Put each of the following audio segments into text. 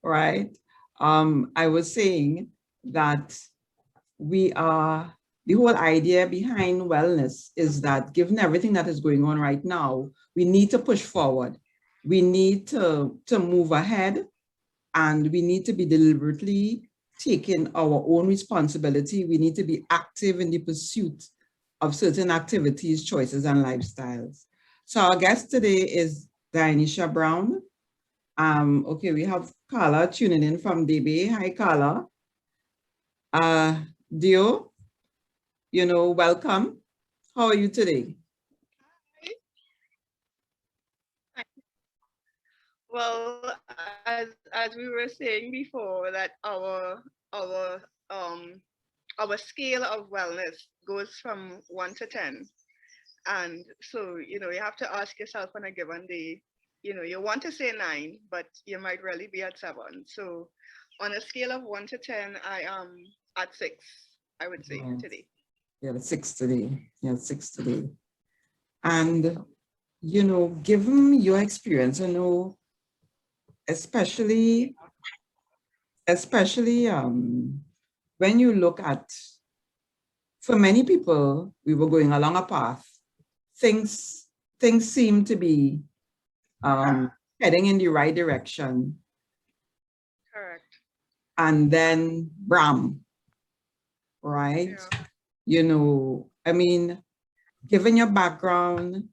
right? I was saying that the whole idea behind wellness is that given everything that is going on right now, we need to push forward. We need to move ahead, and we need to be deliberately taking our own responsibility. We need to be active in the pursuit of certain activities, choices, and lifestyles. So our guest today is Dionysia Brown. Okay, we have Carla tuning in from DB. Hi, Carla. Dio, welcome. How are you today? Well, as we were saying before, that our scale of wellness goes from 1 to 10, and so you have to ask yourself on a given day. You want to say 9, but you might really be at 7. So, on a scale of 1 to 10, I am at 6. I would say Right. today. Yeah, 6 today. Yeah, 6 today. And, given your experience, especially, when you look at, for many people, we were going along a path. Things, things seem to be heading in the right direction. Correct. And then, bram, right? Yeah. I mean, given your background,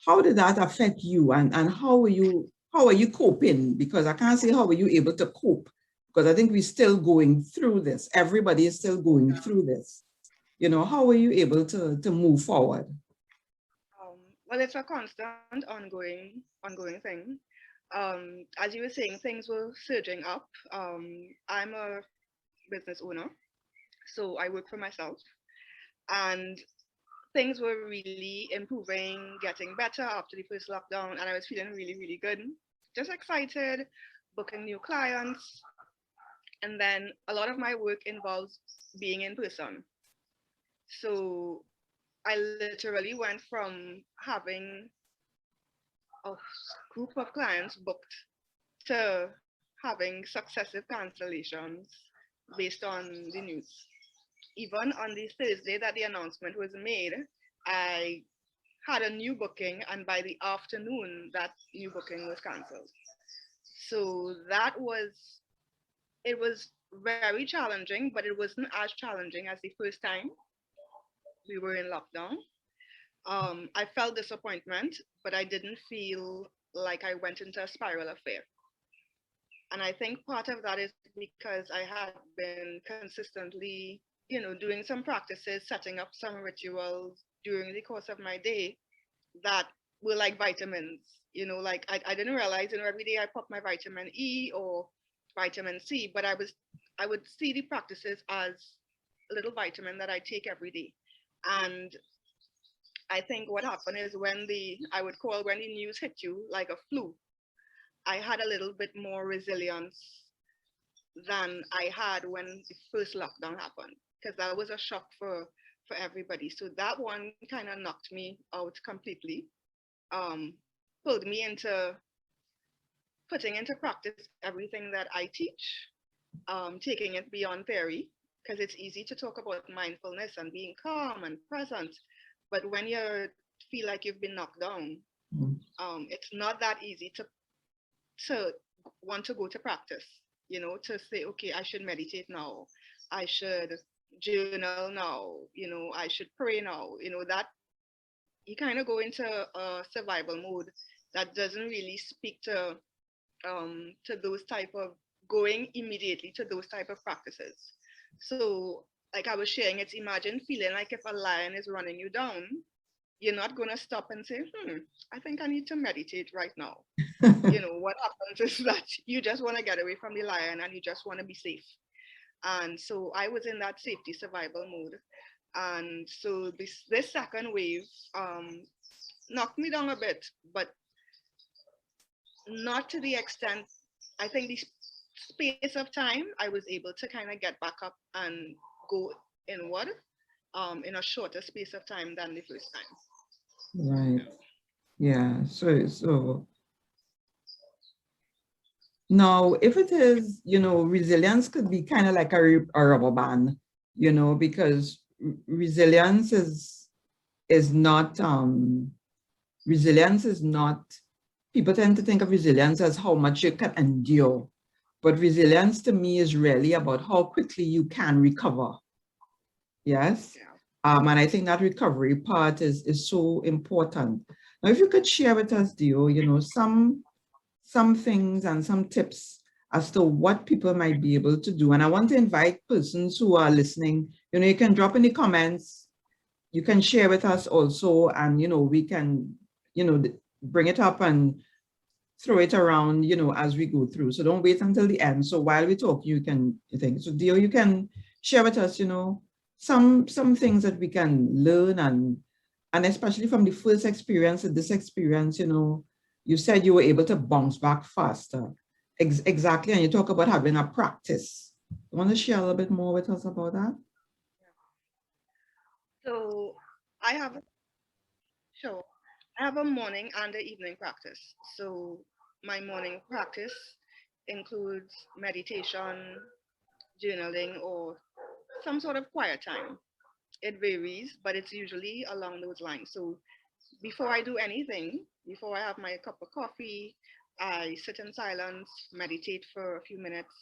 how did that affect you, and how are you coping? Because I can't say how are you able to cope, because I think we're still going through this. Everybody is still going through this. How are you able to move forward? Well, it's a constant, ongoing thing. As you were saying, things were surging up. I'm a business owner, so I work for myself, and things were really improving, getting better after the first lockdown, and I was feeling really, really good, just excited, booking new clients, and then a lot of my work involves being in person. So I literally went from having a group of clients booked to having successive cancellations based on the news. Even on the Thursday that the announcement was made, I had a new booking, and by the afternoon, that new booking was cancelled. So it was very challenging, but it wasn't as challenging as the first time we were in lockdown. I felt disappointment, but I didn't feel like I went into a spiral of fear. And I think part of that is because I had been consistently, doing some practices, setting up some rituals during the course of my day that were like vitamins. Like I didn't realize, every day I pop my vitamin E or vitamin C, but I would see the practices as a little vitamin that I take every day. And I think what happened is I would call when the news hit you like a flu, I had a little bit more resilience than I had when the first lockdown happened, because that was a shock for everybody. So that one kind of knocked me out completely, um, pulled me into putting into practice everything that I teach, taking it beyond theory, because it's easy to talk about mindfulness and being calm and present, but when you feel like you've been knocked down, Mm. it's not that easy to want to go to practice, to say, okay, I should meditate now, I should journal now, I should pray now, that you kind of go into a survival mode that doesn't really speak to those type of going immediately to those type of practices. So like I was sharing, it's imagine feeling like if a lion is running you down, you're not going to stop and say, I think I need to meditate right now. What happens is that you just want to get away from the lion and you just want to be safe. And so I was in that safety survival mode. And so this second wave knocked me down a bit, but not to the extent. I think the space of time I was able to kind of get back up and go inward in a shorter space of time than the first time. Right. Yeah. So Now, if it is, resilience could be kind of like a rubber band, because resilience is not resilience is not, people tend to think of resilience as how much you can endure. But resilience to me is really about how quickly you can recover. Yes. Yeah. And I think that recovery part is so important. Now, if you could share with us, Dio, some things and some tips as to what people might be able to do. And I want to invite persons who are listening, you can drop in the comments, you can share with us also, and, we can, bring it up and throw it around, as we go through. So don't wait until the end. So while we talk, you think. So Dio, you can share with us, some things that we can learn, and especially from the first experience and this experience, you said you were able to bounce back faster. Exactly. And you talk about having a practice. You want to share a little bit more with us about that? So I have sure. I have a morning and an evening practice. So my morning practice includes meditation, journaling, or some sort of quiet time. It varies, but it's usually along those lines. So before I do anything, before I have my cup of coffee, I sit in silence, meditate for a few minutes.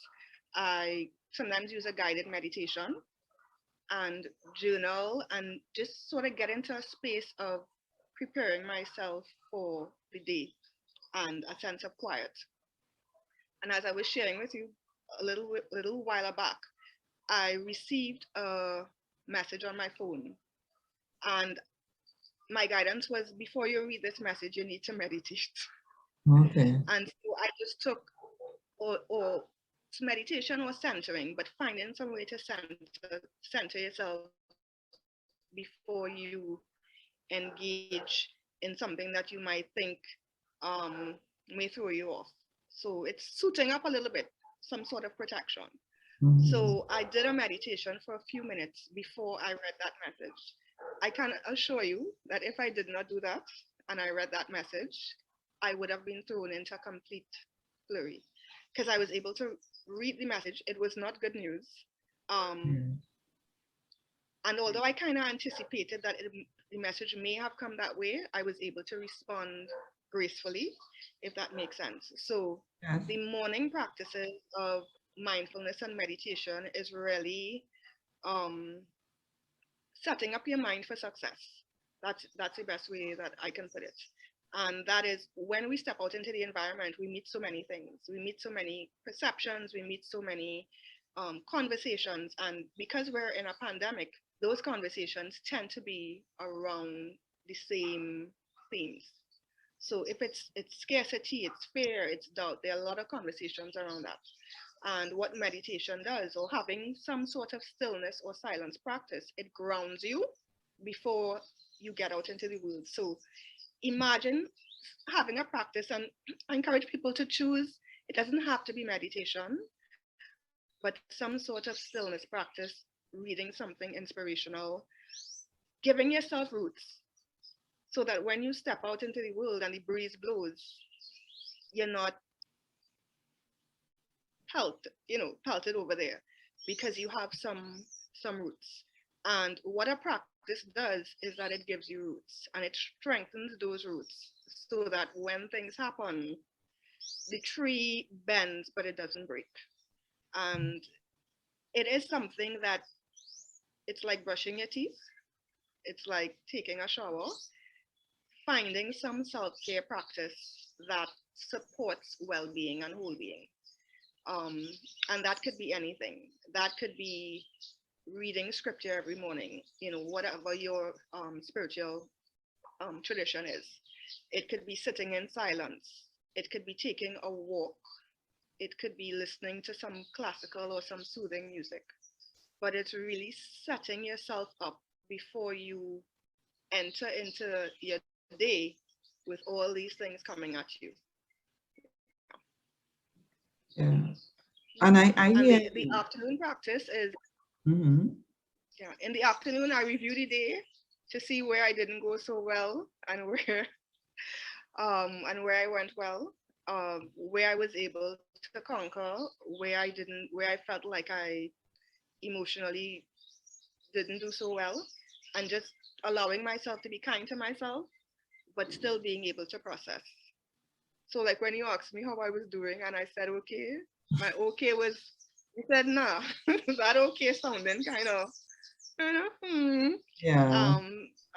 I sometimes use a guided meditation and journal and just sort of get into a space of preparing myself for the day and a sense of quiet. And as I was sharing with you a little while back, I received a message on my phone, and my guidance was before you read this message, you need to meditate. Okay. And so I just took, or meditation or centering, but finding some way to center yourself before you engage in something that you might think um, may throw you off. So it's suiting up a little bit, some sort of protection. So Mhm. I did a meditation for a few minutes before I read that message. I can assure you that if I did not do that and I read that message, I would have been thrown into a complete flurry because I was able to read the message. It was not good news. Um, Yeah. and although I kind of anticipated that the message may have come that way, I was able to respond gracefully, if that makes sense. So Yes. the morning practices of mindfulness and meditation is really um, setting up your mind for success. That's the best way that I can put it. And that is when we step out into the environment, we meet so many things. We meet so many perceptions. We meet so many conversations. And because we're in a pandemic, those conversations tend to be around the same themes. So if it's scarcity, it's fear, it's doubt, there are a lot of conversations around that. And what meditation does, or having some sort of stillness or silence practice, it grounds you before you get out into the world. So imagine having a practice, and I encourage people to choose, it doesn't have to be meditation, but some sort of stillness practice, reading something inspirational, giving yourself roots so that when you step out into the world and the breeze blows, you're not pelted over there because you have some roots. And what a practice does is that it gives you roots and it strengthens those roots so that when things happen, the tree bends but it doesn't break. And it is something that it's like brushing your teeth. It's like taking a shower, finding some self-care practice that supports well-being and whole-being. Um, and that could be anything. That could be reading scripture every morning, whatever your spiritual tradition is. It could be sitting in silence. It could be taking a walk. It could be listening to some classical or some soothing music. But it's really setting yourself up before you enter into your day with all these things coming at you. Yeah. And I And hear the you. afternoon practice is, Mhm. yeah, in the afternoon, I review the day to see where I didn't go so well and where I went well, where I was able to to conquer where I felt like I emotionally didn't do so well, and just allowing myself to be kind to myself, but still being able to process. So like when you asked me how I was doing and I said okay, my okay was, you said nah. That okay sounding kind of. Yeah.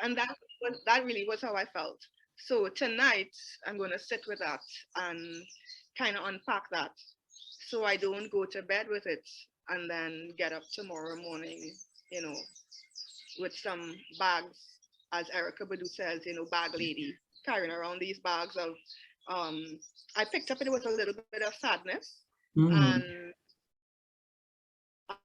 And that really was how I felt. So tonight I'm gonna sit with that and kind of unpack that, so I don't go to bed with it and then get up tomorrow morning, you know, with some bags, as Erica Badu says, bag lady, carrying around these bags of, um, I picked up it was a little bit of sadness Mm.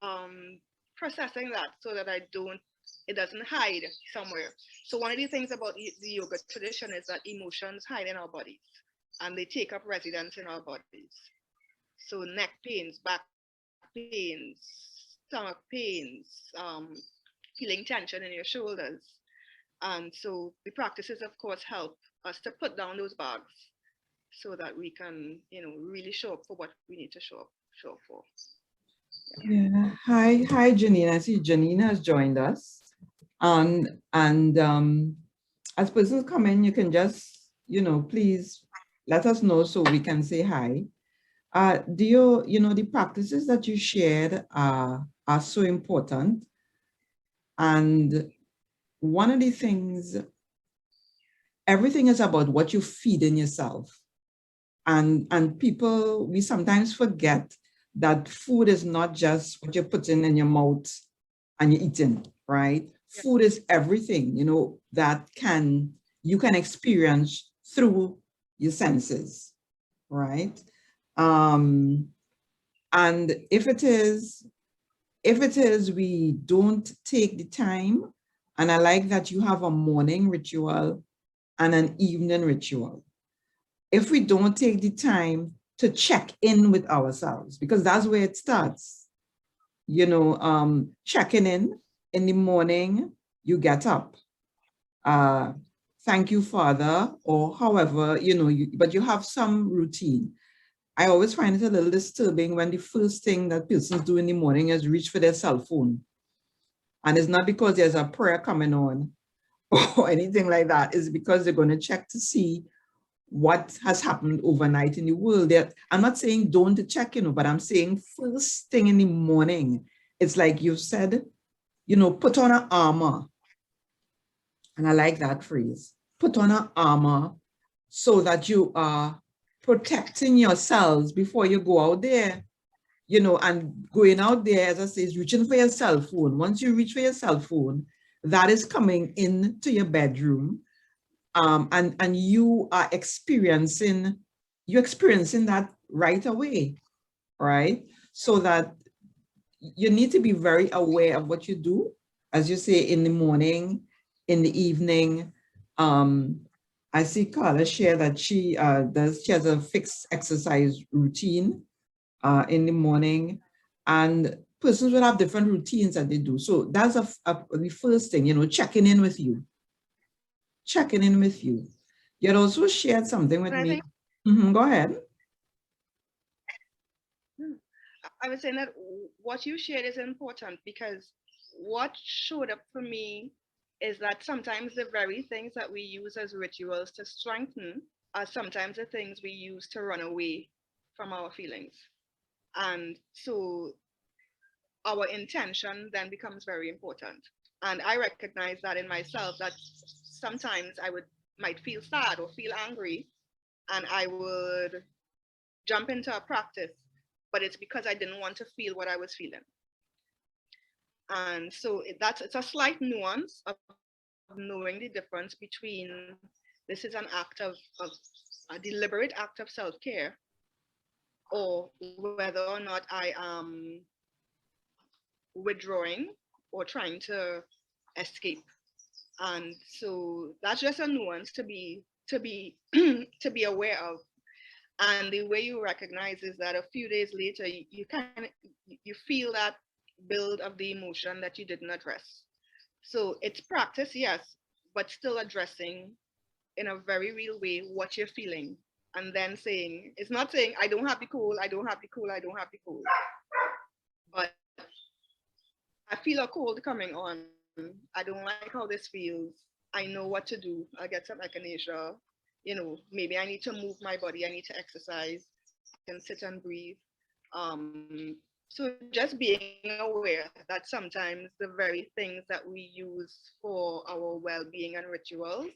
and processing that so that it doesn't hide somewhere. So one of the things about the yoga tradition is that emotions hide in our bodies and they take up residence in our bodies. So neck pains, back pains, stomach pains, feeling tension in your shoulders. And so the practices, of course, help us to put down those bags so that we can, really show up for what we need to show up for. Yeah. Hi, Janine. I see Janine has joined us. And as persons come in, you can just, please let us know so we can say hi. The practices that you shared are so important. And one of the things, everything is about what you feed in yourself. And people, we sometimes forget that food is not just what you're putting in your mouth and you're eating, right? Yeah. Food is everything, that you can experience through your senses, right? Um, and if it is we don't take the time, and I like that you have a morning ritual and an evening ritual. If we don't take the time to check in with ourselves, because that's where it starts, checking in the morning, you get up, uh, thank you, Father, or however, but you have some routine. I always find it a little disturbing when the first thing that persons do in the morning is reach for their cell phone. And it's not because there's a prayer coming on or anything like that. It's because they're going to check to see what has happened overnight in the world. I'm not saying don't check, but I'm saying first thing in the morning, it's like you said, put on an armor. And I like that phrase, put on an armor, so that you are protecting yourselves before you go out there, and going out there, as I say, is reaching for your cell phone. Once you reach for your cell phone, that is coming into your bedroom. And you are experiencing that right away, right? So that you need to be very aware of what you do, as you say, in the morning, in the evening. I see Carla share that she has a fixed exercise routine in the morning, and persons will have different routines that they do. So that's the first thing, checking in with you. Checking in with you. You had also shared something with And I me. think Go ahead. I was saying that what you shared is important because what showed up for me is that sometimes the very things that we use as rituals to strengthen are sometimes the things we use to run away from our feelings. And so our intention then becomes very important. And I recognize that in myself that sometimes I might feel sad or feel angry and I would jump into a practice, but it's because I didn't want to feel what I was feeling. And so it's a slight nuance of knowing the difference between this is an act of a deliberate act of self-care, or whether or not I am withdrawing or trying to escape. And so that's just a nuance to be to be aware of. And the way you recognize is that a few days later you feel that build of the emotion that you didn't address. So it's practice, yes, but still addressing in a very real way what you're feeling. and then saying, it's not saying, I don't have the cold, I don't have the cold, I don't have the cold. But I feel a cold coming on. I don't like how this feels. I know what to do. I'll get some echinacea. Maybe I need to move my body. I need to exercise. I can sit and breathe. So just being aware that sometimes the very things that we use for our well-being and rituals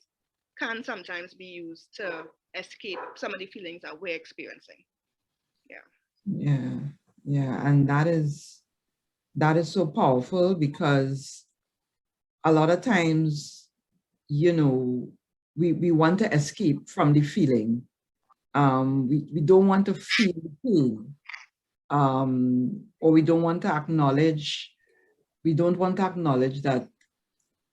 can sometimes be used to escape some of the feelings that we're experiencing. Yeah. Yeah, yeah, and that is so powerful because a lot of times, we want to escape from the feeling. We don't want to feel the pain, or we don't want to acknowledge that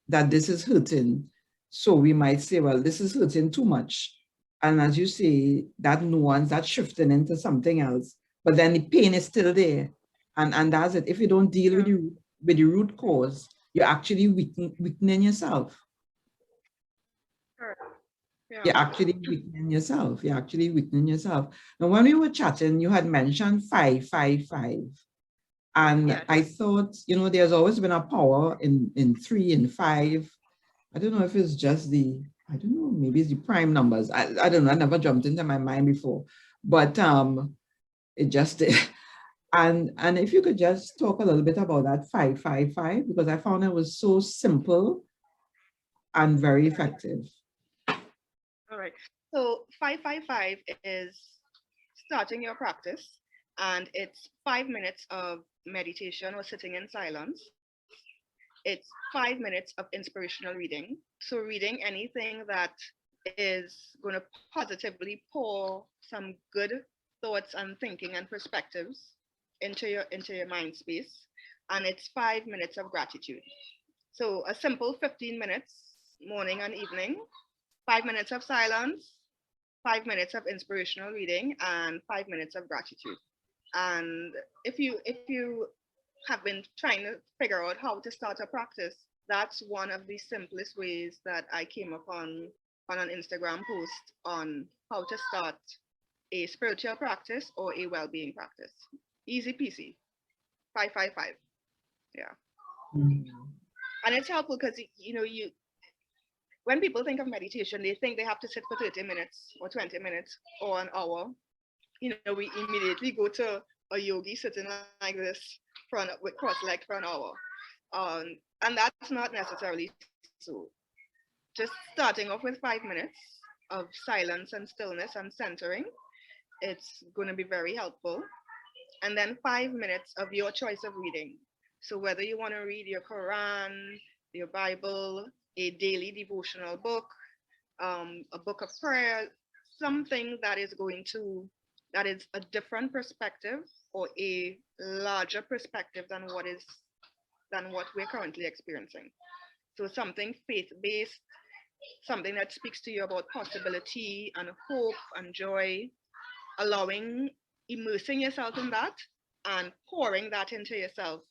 this is hurting. So we might say, well, this is hurting too much. And as you say, that nuance, that's shifting into something else. But then the pain is still there. And that's it. If you don't deal with the root cause, you're actually weakening yourself. Correct. Yeah. You're actually weakening yourself. You're actually weakening yourself. Now, when we were chatting, you had mentioned 555. And Yes. I thought, there's always been a power in 3 and 5. I don't know if it's just I don't know, maybe it's the prime numbers. I don't know, I never jumped into my mind before, but it just did. And if you could just talk a little bit about that 555, because I found it was so simple and very effective. All right. So 555 is starting your practice, and it's 5 minutes of meditation or sitting in silence. It's 5 minutes of inspirational reading. So reading anything that is going to positively pour some good thoughts and thinking and perspectives into your mind space. And it's 5 minutes of gratitude. So a simple 15 minutes morning and evening, 5 minutes of silence, 5 minutes of inspirational reading, and 5 minutes of gratitude. And if you have been trying to figure out how to start a practice, that's one of the simplest ways that I came upon on an Instagram post on how to start a spiritual practice or a well-being practice. Easy peasy. 555. Yeah. Mm. And it's helpful because you when people think of meditation, they think they have to sit for 30 minutes or 20 minutes or an hour. We immediately go to a yogi sitting like this with cross legged for an hour. And that's not necessarily so. Just starting off with 5 minutes of silence and stillness and centering, it's going to be very helpful. And then 5 minutes of your choice of reading. So whether you want to read your Quran, your Bible, a daily devotional book, a book of prayer, something that is a different perspective or a larger perspective than what we're currently experiencing. So something faith-based, something that speaks to you about possibility and hope and joy, immersing yourself in that and pouring that into yourself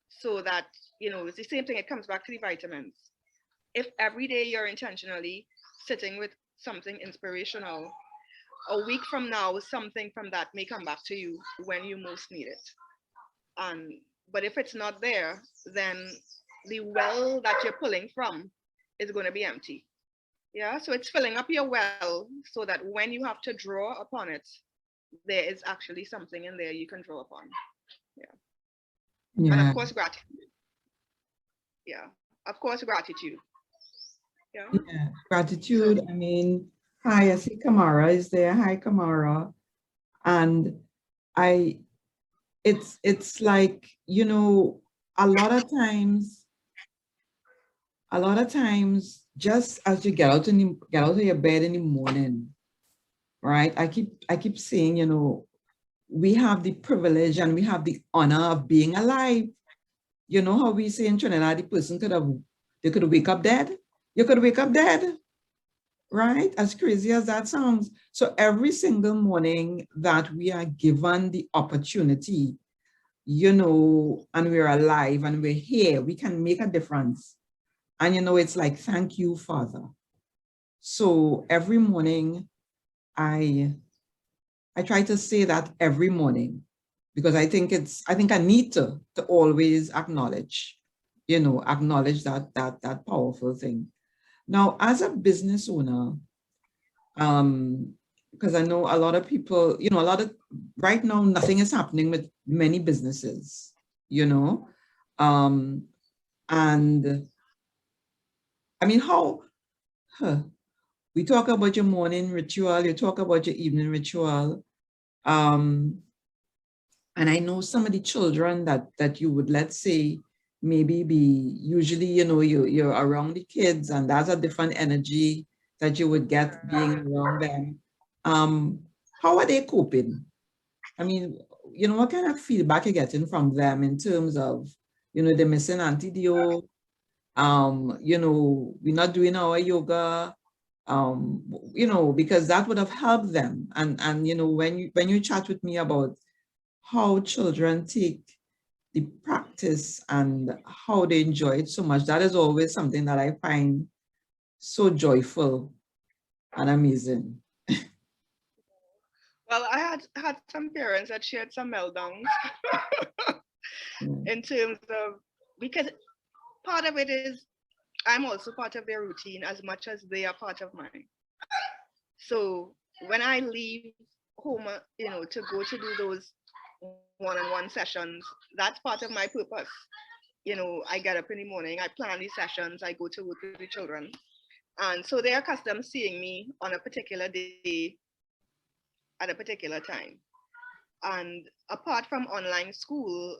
so that, it's the same thing. It comes back to the vitamins. If every day you're intentionally sitting with something inspirational, a week from now, something from that may come back to you when you most need it. But if it's not there, then the well that you're pulling from is going to be empty. Yeah, so it's filling up your well so that when you have to draw upon it, there is actually something in there you can draw upon. Yeah. And of Yeah. course, gratitude. Yeah, of course, gratitude. Yeah. Yeah. So, Gratitude. I mean, hi, I see Kamara is there. Hi, Kamara. And I, it's like, a lot of times, just as you get out of your bed in the morning, right? I keep saying, we have the privilege and we have the honor of being alive. You know how we say in Trinidad, the person they could wake up dead. You could wake up dead, right? As crazy as that sounds. So every single morning that we are given the opportunity, and we're alive and we're here, we can make a difference. And it's like, thank you, Father. So every morning I try to say that every morning because I think I need to always acknowledge, acknowledge that powerful thing. Now, as a business owner, because I know a lot of people, right now, nothing is happening with many businesses, um, and I mean, huh, we talk about your morning ritual, you talk about your evening ritual, um, and I know some of the children that you would, let's say, maybe be usually, you're around the kids and that's a different energy that you would get being around them. Um, how are they coping? I mean, what kind of feedback you're getting from them in terms of, they're missing Auntie Dio, we're not doing our yoga, because that would have helped them. And when you chat with me about how children take the practice and how they enjoy it so much, that is always something that I find so joyful and amazing. Well, I had some parents that shared some meltdowns Yeah. in terms of, because part of it is I'm also part of their routine as much as they are part of mine. So when I leave home, to go to do those one-on-one sessions, that's part of my purpose. I get up in the morning, I plan these sessions, I go to work with the children. And so they're accustomed seeing me on a particular day at a particular time. And apart from online school,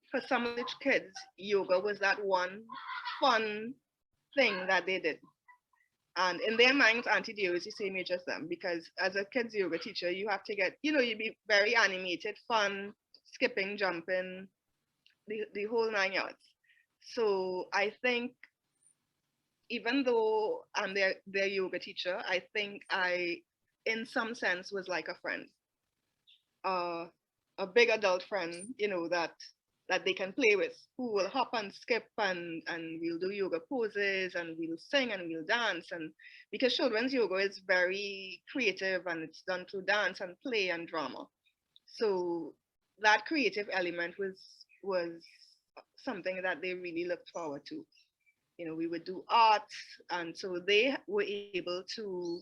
for some of the kids, yoga was that one fun thing that they did. And in their minds, Auntie Dio is the same age as them because as a kids yoga teacher, you have to get, you be very animated, fun, skipping, jumping, the whole 9 yards. So I think even though I'm their yoga teacher, I think I, in some sense, was like a friend, uh, a big adult friend, that they can play with, who will hop and skip and we'll do yoga poses and we'll sing and we'll dance. And because children's yoga is very creative and it's done through dance and play and drama, so that creative element was something that they really looked forward to. We would do art, and so they were able to,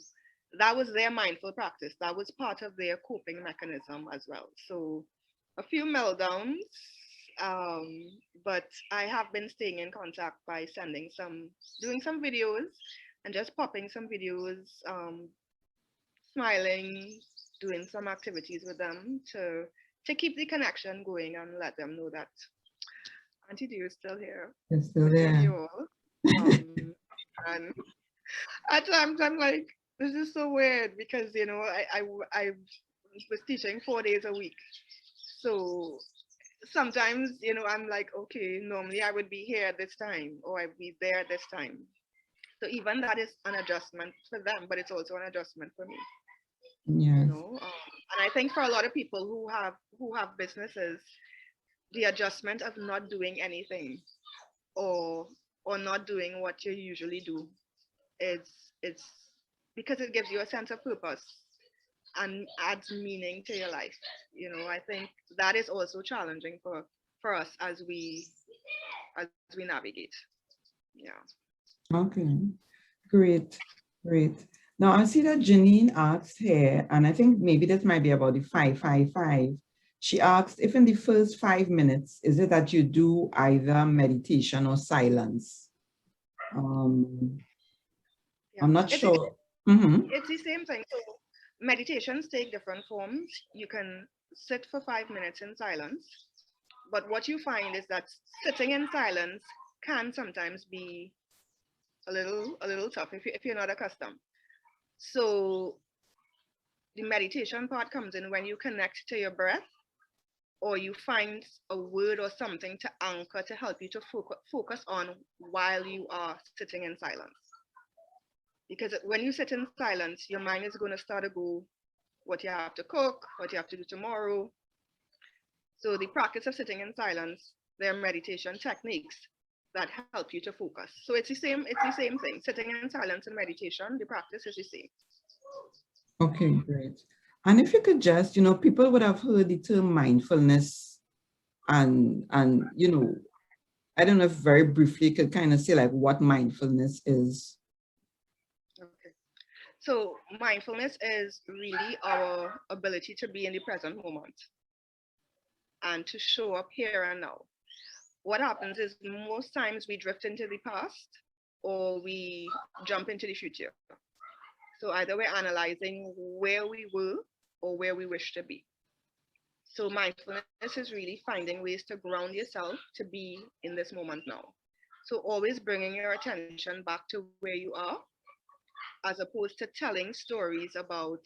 that was their mindful practice, that was part of their coping mechanism as well. So a few meltdowns, but I have been staying in contact by doing some videos and just popping some videos, smiling, doing some activities with them to keep the connection going and let them know that Auntie Dio is still here, It's still missing there. you all. And at times I'm like, this is so weird because I was teaching 4 days a week. So sometimes, I'm like, okay, normally I would be here at this time or I'd be there at this time. So even that is an adjustment for them, but it's also an adjustment for me. Yes. And I think for a lot of people who have businesses, the adjustment of not doing anything or or not doing what you usually do, it's because it gives you a sense of purpose and adds meaning to your life. I think that is also challenging for us as we navigate. Yeah. Okay. Great. Great. Now I see that Janine asked here, and I think maybe this might be about the 555. She asked if in the first 5 minutes, is it that you do either meditation or silence? Yeah. I'm not It's sure. Mm-hmm. it's the same thing. So meditations take different forms. You can sit for 5 minutes in silence, but what you find is that sitting in silence can sometimes be a little tough if you're not accustomed. So the meditation part comes in when you connect to your breath or you find a word or something to anchor to help you to focus on while you are sitting in silence. Because when you sit in silence, your mind is going to start to go what you have to cook, what you have to do tomorrow. So the practice of sitting in silence, there are meditation techniques that help you to focus. So it's the same thing. Sitting in silence and meditation, the practice is the same. Okay, great. And if you could just, people would have heard the term mindfulness and I don't know if very briefly you could kind of say like what mindfulness is. Okay. So mindfulness is really our ability to be in the present moment and to show up here and now. What happens is most times we drift into the past or we jump into the future. So either we're analyzing where we were or where we wish to be. So mindfulness is really finding ways to ground yourself to be in this moment now. So always bringing your attention back to where you are as opposed to telling stories about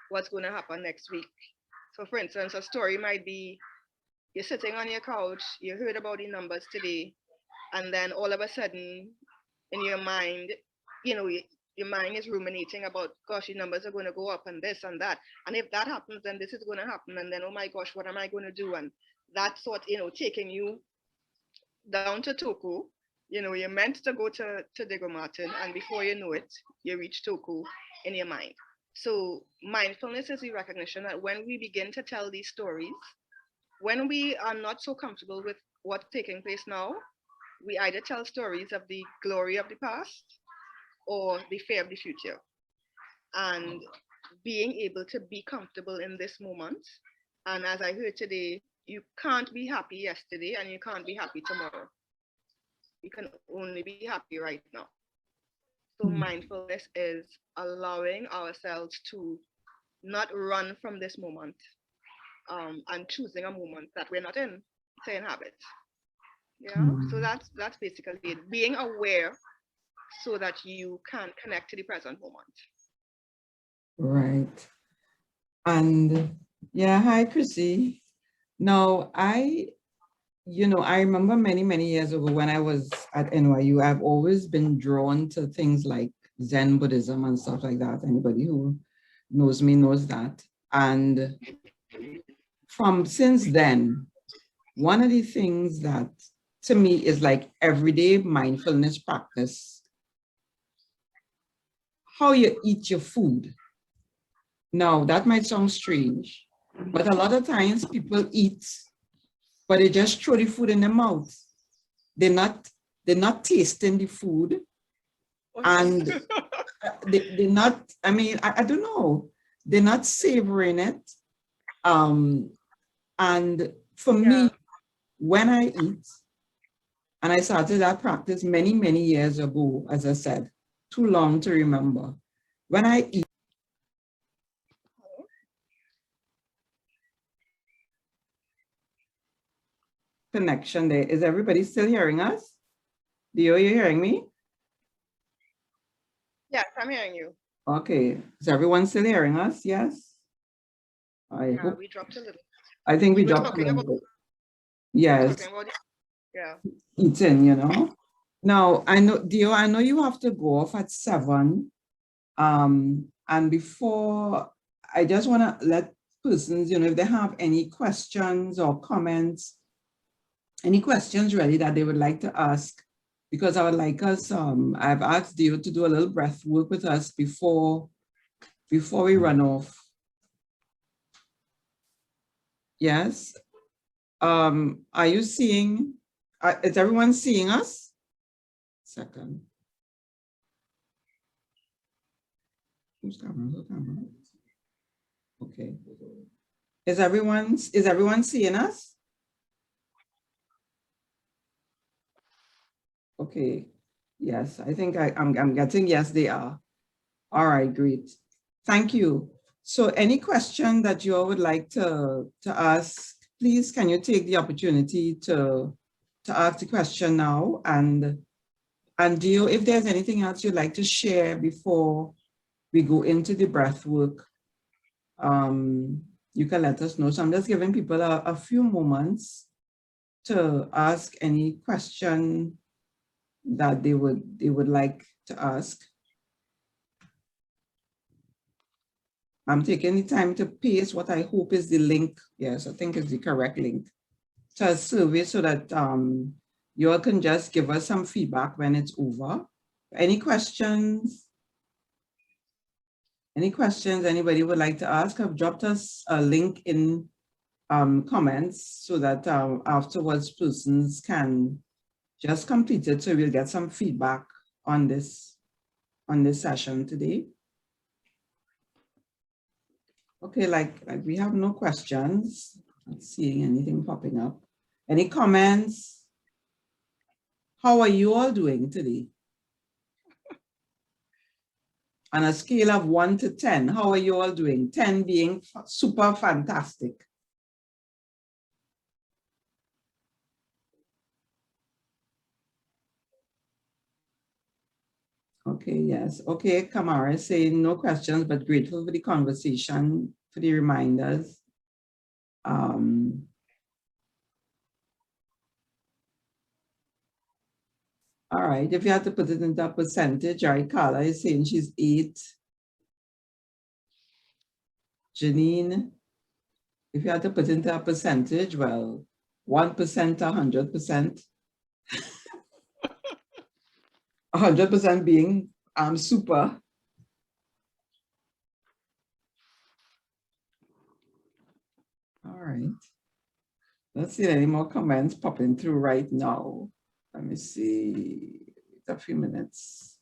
what's going to happen next week. So for instance, a story might be you're sitting on your couch, you heard about the numbers today, and then all of a sudden in your mind, you know, your mind is ruminating about, gosh, the numbers are going to go up and this and that. And if that happens, then this is going to happen. And then, oh my gosh, what am I going to do? And that sort, taking you down to Toku. You're meant to go to Diego Martin, and before you know it, you reach Toku in your mind. So mindfulness is the recognition that when we begin to tell these stories, when we are not so comfortable with what's taking place now, we either tell stories of the glory of the past or the fear of the future. And being able to be comfortable in this moment. And as I heard today, you can't be happy yesterday and you can't be happy tomorrow. You can only be happy right now. So mindfulness is allowing ourselves to not run from this moment and choosing a moment that we're not in to inhabit. Yeah. So that's basically it. Being aware so that you can connect to the present moment. Right. And yeah, hi, Chrissy. Now, I remember many, many years ago when I was at NYU, I've always been drawn to things like Zen Buddhism and stuff like that. Anybody who knows me knows that. And since then, one of the things that to me is like everyday mindfulness practice, how you eat your food. Now, that might sound strange, but a lot of times people eat, but they just throw the food in their mouth. They're not tasting the food, and they're not, I don't know, they're not savoring it. And for me, when I eat, and I started that practice many, many years ago, as I said, too long to remember. When I eat, connection there. Is everybody still hearing us? Dio, you hearing me? Yes, I'm hearing you. Okay. Is everyone still hearing us? Yes? I hope. We dropped a little. I think we dropped a little bit. Yes. Eating, Now, I know, Dio, I know you have to go off at 7. And before, I just want to let persons, if they have any questions or comments, any questions really that they would like to ask, because I would like us, I've asked Dio to do a little breath work with us before we run off. Yes. Are you seeing, is everyone seeing us? Second. Who's camera? Who's camera? Okay. Is everyone seeing us? Okay. Yes, I think I'm getting yes, they are. All right, great. Thank you. So any question that you all would like to ask, please can you take the opportunity to ask the question now, and Dio, if there's anything else you'd like to share before we go into the breath work, you can let us know. So I'm just giving people a few moments to ask any question that they would like to ask. I'm taking the time to paste what I hope is the link. Yes, I think it's the correct link to a survey so that you all can just give us some feedback when it's over. Any questions? Any questions anybody would like to ask? I've dropped us a link in comments so that afterwards persons can just complete it, so we'll get some feedback on this session today. Okay, like we have no questions. Not seeing anything popping up. Any comments? How are you all doing today? On a scale of 1 to 10, how are you all doing? 10 being super fantastic. Okay, yes. Okay, Kamara is saying no questions, but grateful for the conversation, for the reminders. All right, if you had to put it into a percentage, all right, Carla is saying she's 8. Janine, if you had to put into a percentage, well, 1% to 100%. 100% being super. All right. Let's see any more comments popping through right now. Let me see. A few minutes.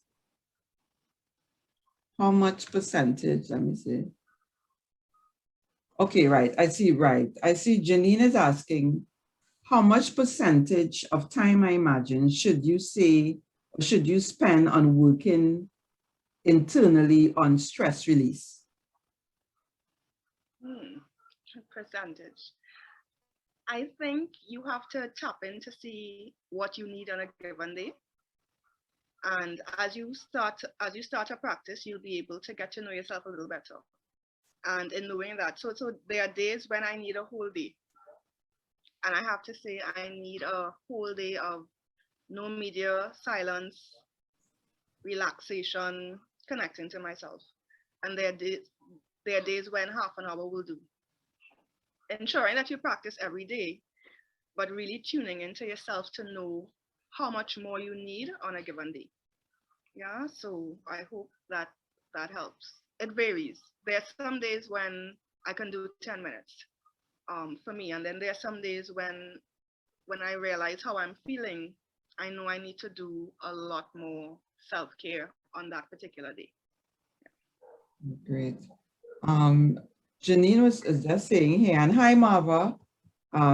How much percentage? Let me see. Okay, right. I see, right. I see Janine is asking, how much percentage of time, I imagine, should you say, or should you spend on working internally on stress release? Percentage. I think you have to tap in to see what you need on a given day. And as you start a practice, you'll be able to get to know yourself a little better. And in knowing that, so there are days when I need a whole day. And I have to say I need a whole day of no media, silence, relaxation, connecting to myself. And there are days when half an hour will do. Ensuring that you practice every day, but really tuning into yourself to know how much more you need on a given day. Yeah, so I hope that helps. It varies. There are some days when I can do 10 minutes for me, and then there are some days when I realize how I'm feeling, I know I need to do a lot more self-care on that particular day. Yeah. Great. Janine was just saying, hey, and hi, Marva.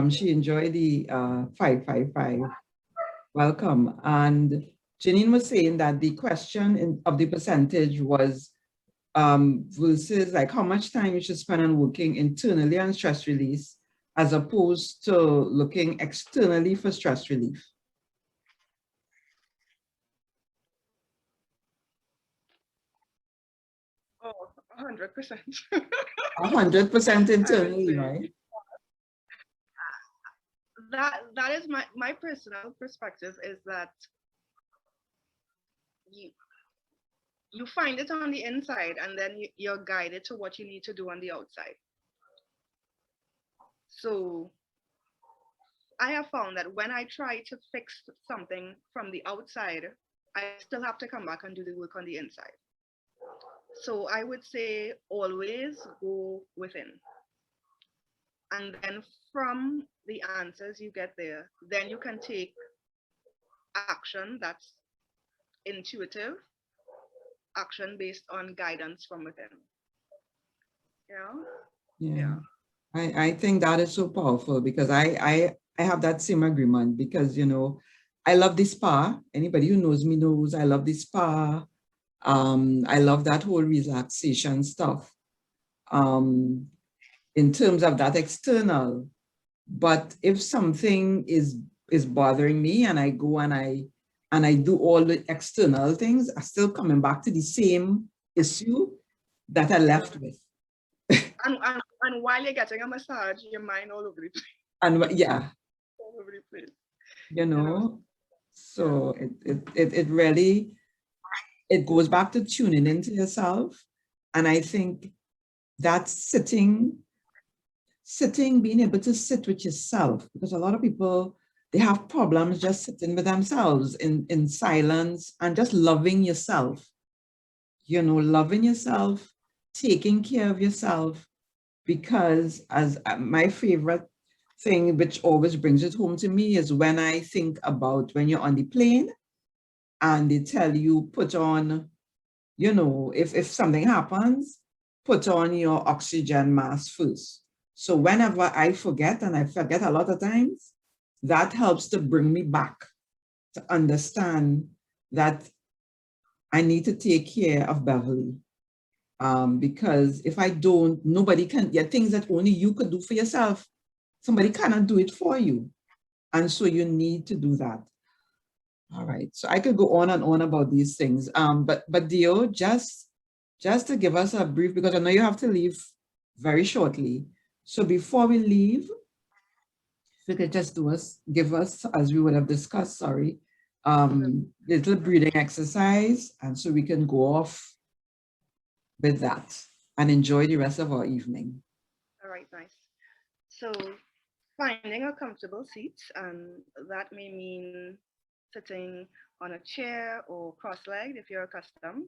She enjoyed the 555. Welcome. And Janine was saying that the question of the percentage was versus like how much time you should spend on working internally on stress release as opposed to looking externally for stress relief. Oh, 100%. 100% internally, right? That is my personal perspective, is that you find it on the inside, and then you're guided to what you need to do on the outside. So I have found that when I try to fix something from the outside, I still have to come back and do the work on the inside. So I would say always go within. And then from the answers you get there, then you can take action that's intuitive, action based on guidance from within. Yeah. I think that is so powerful, because I have that same agreement, because, you know, I love the spa. Anybody who knows me knows I love the spa. I love that whole relaxation stuff in terms of that external. But if something is bothering me and I go and I do all the external things, I'm still coming back to the same issue that I left with. And while you're getting a massage, your mind all over the place. And yeah, all over the place. You know, so it really, it goes back to tuning into yourself. And I think that sitting, being able to sit with yourself, because a lot of people, they have problems just sitting with themselves in silence and just loving yourself. You know, loving yourself taking care of yourself, because as my favorite thing, which always brings it home to me, is when I think about when you're on the plane and they tell you put on, if something happens, put on your oxygen mask first. So whenever I forget, and I forget a lot of times, that helps to bring me back to understand that I need to take care of Beverly. Because if I don't, nobody can, there are things that only you could do for yourself. Somebody cannot do it for you. And so you need to do that. All right. So I could go on and on about these things. But Dio, just to give us a brief, because I know you have to leave very shortly. So before we leave, if you could just give us, as we would have discussed, sorry, little breathing exercise, and so we can go off with that and enjoy the rest of our evening. All right, nice. So finding a comfortable seat, and that may mean sitting on a chair or cross-legged if you're accustomed,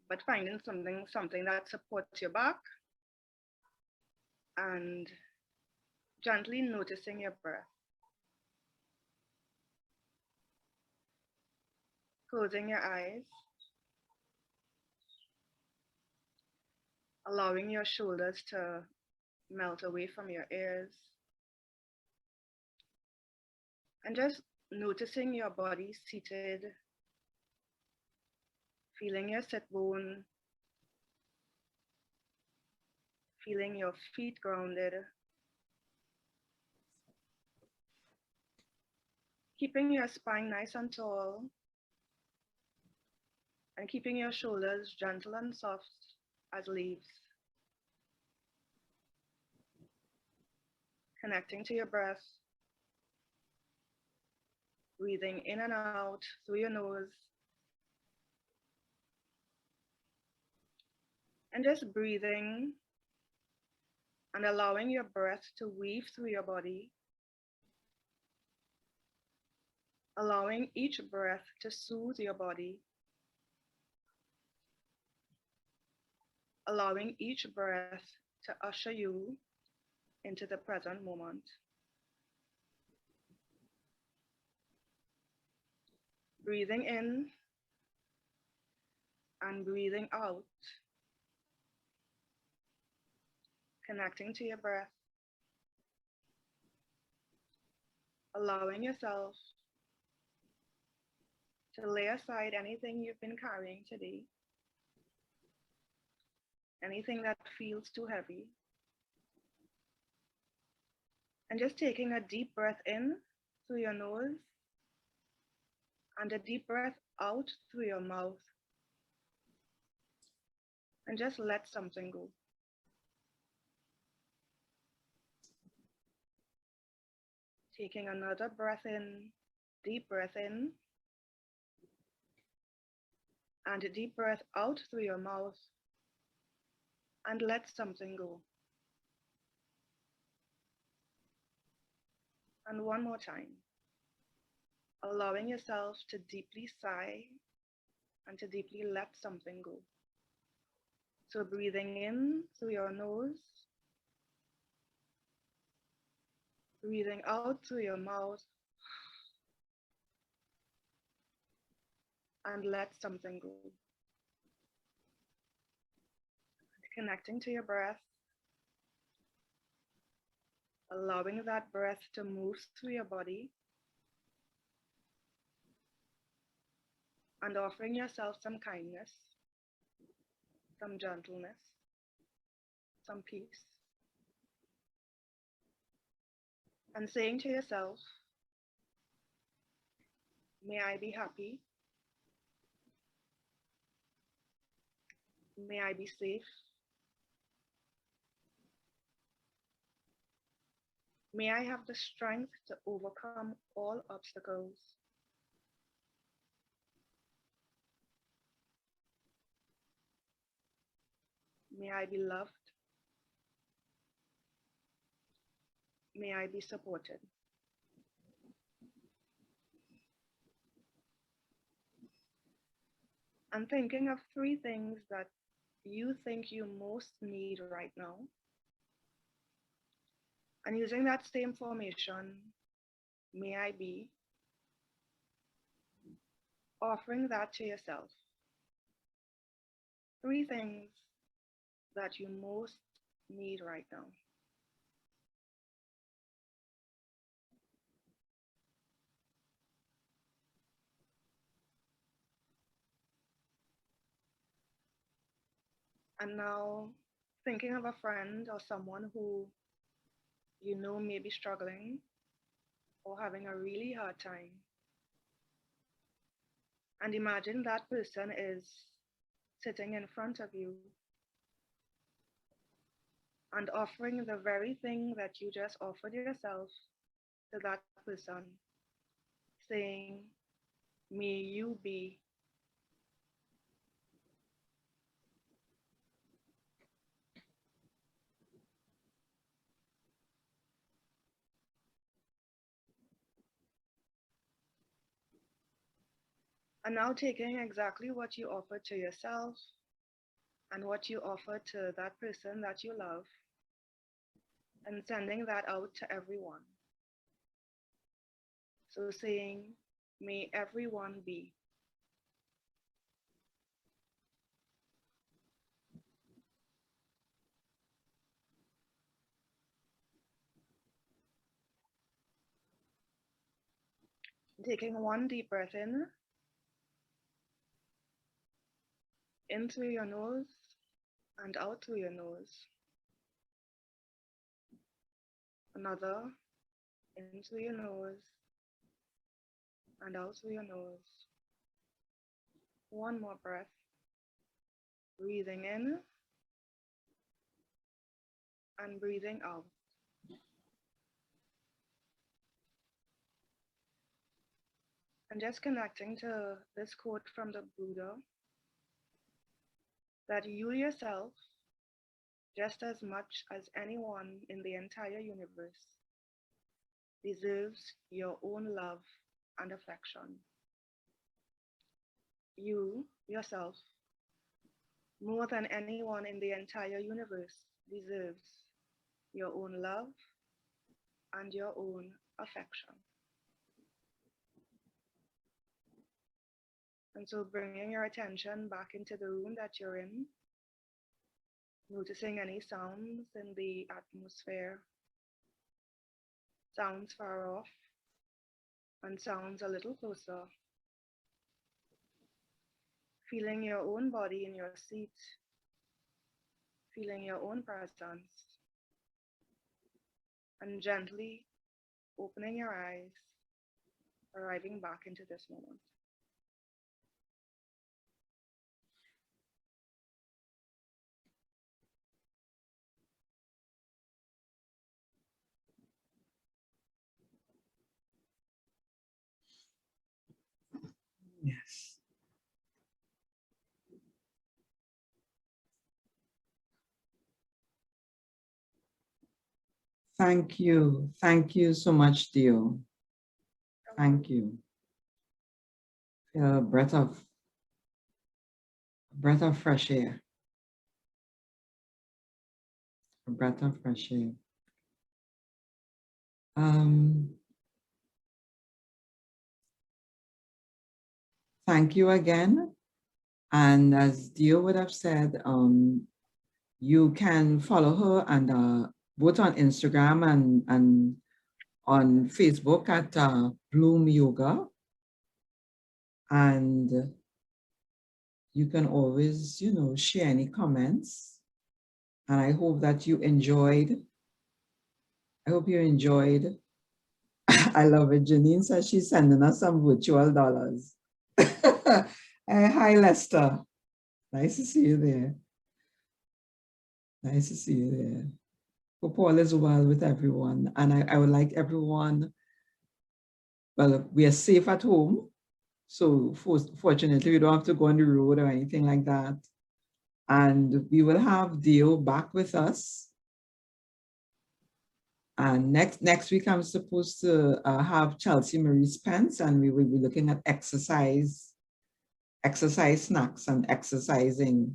but finding something that supports your back, and gently noticing your breath. Closing your eyes, allowing your shoulders to melt away from your ears, and just noticing your body seated, feeling your sit bone, feeling your feet grounded, keeping your spine nice and tall, and keeping your shoulders gentle and soft as leaves. Connecting to your breath, breathing in and out through your nose, and just breathing and allowing your breath to weave through your body, allowing each breath to soothe your body, allowing each breath to usher you into the present moment. Breathing in and breathing out, connecting to your breath, allowing yourself to lay aside anything you've been carrying today, anything that feels too heavy, and just taking a deep breath in through your nose and a deep breath out through your mouth, and just let something go. Taking another breath in, deep breath in, and a deep breath out through your mouth, and let something go. And one more time, allowing yourself to deeply sigh and to deeply let something go. So breathing in through your nose, breathing out through your mouth, and let something go. Connecting to your breath, allowing that breath to move through your body, and offering yourself some kindness, some gentleness, some peace. And saying to yourself, may I be happy, may I be safe, may I have the strength to overcome all obstacles. May I be loved. May I be supported. And thinking of three things that you think you most need right now. And using that same formation, may I be, offering that to yourself. Three things that you most need right now. And now thinking of a friend or someone who you know may be struggling or having a really hard time. And imagine that person is sitting in front of you and offering the very thing that you just offered yourself to that person, saying, may you be. And now taking exactly what you offered to yourself and what you offer to that person that you love and sending that out to everyone. So saying, may everyone be. Taking one deep breath in through your nose and out through your nose. Another, in through your nose and out through your nose. One more breath. Breathing in and breathing out. And just connecting to this quote from the Buddha that you yourself, just as much as anyone in the entire universe, deserves your own love and affection. You yourself, more than anyone in the entire universe, deserves your own love and your own affection. And so bringing your attention back into the room that you're in, noticing any sounds in the atmosphere, sounds far off and sounds a little closer, feeling your own body in your seat, feeling your own presence, and gently opening your eyes, arriving back into this moment. Yes. Thank you. Thank you so much, Dio. Thank you. Feel a breath of fresh air. A breath of fresh air. Thank you again. And as Dio would have said, you can follow her and both on Instagram and on Facebook at Bloom Yoga. And you can always, share any comments. And I hope that you enjoyed. I hope you enjoyed. I love it. Janine says she's sending us some virtual dollars. Hi, Lester. Nice to see you there. Nice to see you there. Hope all is well with everyone. And I would like everyone, well, we are safe at home. So fortunately, we don't have to go on the road or anything like that. And we will have Dio back with us. And next week, I'm supposed to have Chelsea Marie Spence, and we will be looking at exercise snacks and exercising.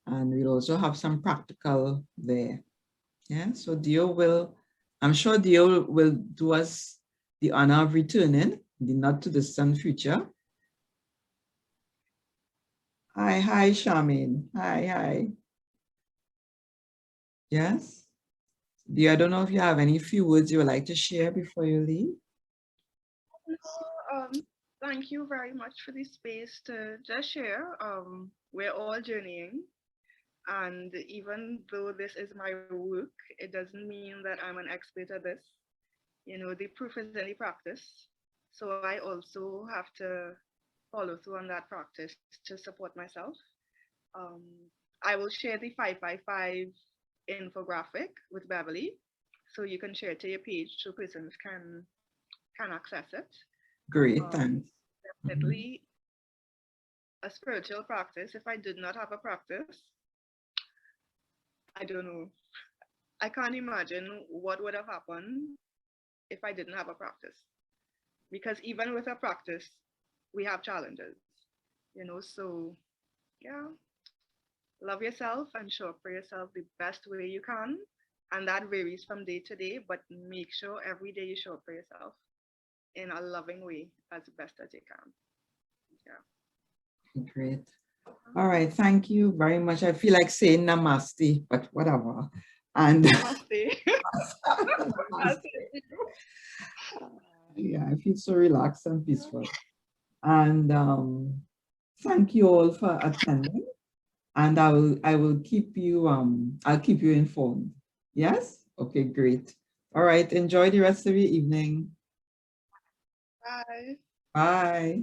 And we'll also have some practical there. Yeah, so Dio will, I'm sure Dio will do us the honor of returning in the not too distant future. Hi, Charmaine. Hi. Yes. Dio, I don't know if you have any few words you would like to share before you leave. Thank you very much for the space to just share. We're all journeying, and even though this is my work, it doesn't mean that I'm an expert at this. You know, the proof is in the practice. So I also have to follow through on that practice to support myself. Um, I will share the 555 infographic with Beverly, so you can share it to your page so persons can access it. Great, thanks. Definitely a spiritual practice. If I did not have a practice, I don't know. I can't imagine what would have happened if I didn't have a practice. Because even with a practice, we have challenges, you know. So, yeah, love yourself and show up for yourself the best way you can. And that varies from day to day, but make sure every day you show up for yourself in a loving way as best as you can. Yeah. Great. All right, thank you very much. I feel like saying namaste, but whatever. And namaste. namaste. Yeah, I feel so relaxed and peaceful. And thank you all for attending. And I will keep you I'll keep you informed. Yes? Okay, great. All right, enjoy the rest of your evening. Bye. Bye.